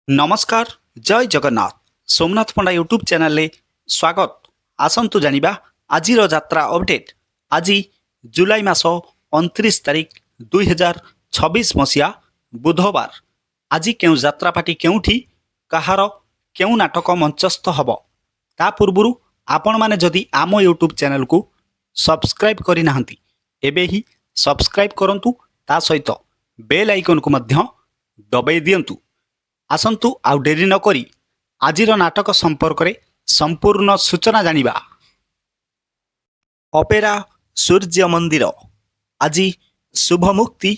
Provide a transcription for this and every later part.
नमस्कार जय जगन्नाथ सोमनाथ पंडा YouTube channel रे स्वागत। आसंतु जानिबा आजिर यात्रा अपडेट। आज जुलाई मास 29 तारिख 2026 मसीहा बुधवार। आज केउ यात्रा पार्टी केउठी कहार केउ नाटक मंचस्थ हब ता पूर्वरु आपण माने जदि आम यूट्यूब चैनल को सब्सक्राइब करि नाहंती एबे ही सब्सक्राइब करंतु ता सहित बेल आइकन को मध्य दबाई दियंतु। आसंतु आउ डेरी न करी आजिर नाटक संपर्क रे संपूर्ण सूचना जानिबा। अपेरा सूर्य मंदिर आज शुभ मुक्ति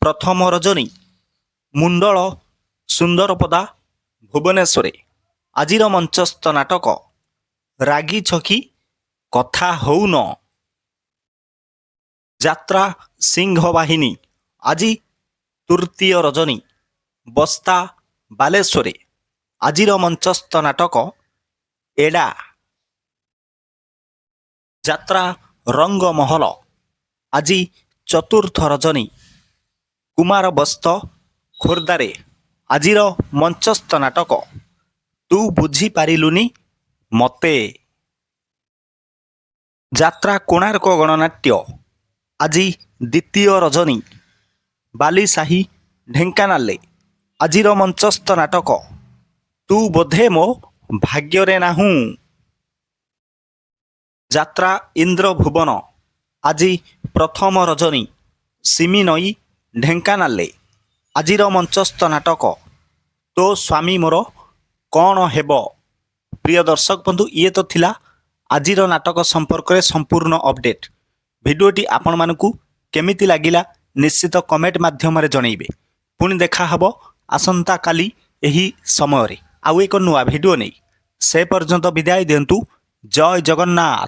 प्रथम रजनी मुंडल सुंदरपदा भुवनेश्वर। आजिर मंचस्थ नाटक रागी छकी कथा होउन। यात्रा सिंह बाहिनी आज तृतीय रजनी बस्ता बालेश्वर। आजिर मंचस्थ नाटक एडा। यात्रा रंग महल आज चतुर्थ रजनी कुमार बस्त खोर्दारे। आजिर मंचस्थ नाटक तू बुझी पारिलुनी मते। यात्रा कोणार्क गणनाट्य आज द्वितीय रजनी बालीसाही ढेंकानाले। आजिर मंचस्थ नाटक तू बोधे मो भाग्यरे नाहू। यात्रा इंद्र भुवन आज प्रथम रजनी सिमी नई ढेंकानाले। आजिर मंचस्थ नाटक तो स्वामी मोर कौन हेब। प्रिय दर्शक बंधु ये तो थिला आजिर नाटक संपर्क में संपूर्ण अपडेट। भिडियोटी आपण मानकु केमिति लागिला निश्चित कमेंट माध्यम रे जणैबे। पुणी देखा हबो आसंता काली एही समय रे आउ एक नुआ भिडियो नहीं। से पर्यंत विदाय दियंतु। जय जगन्नाथ।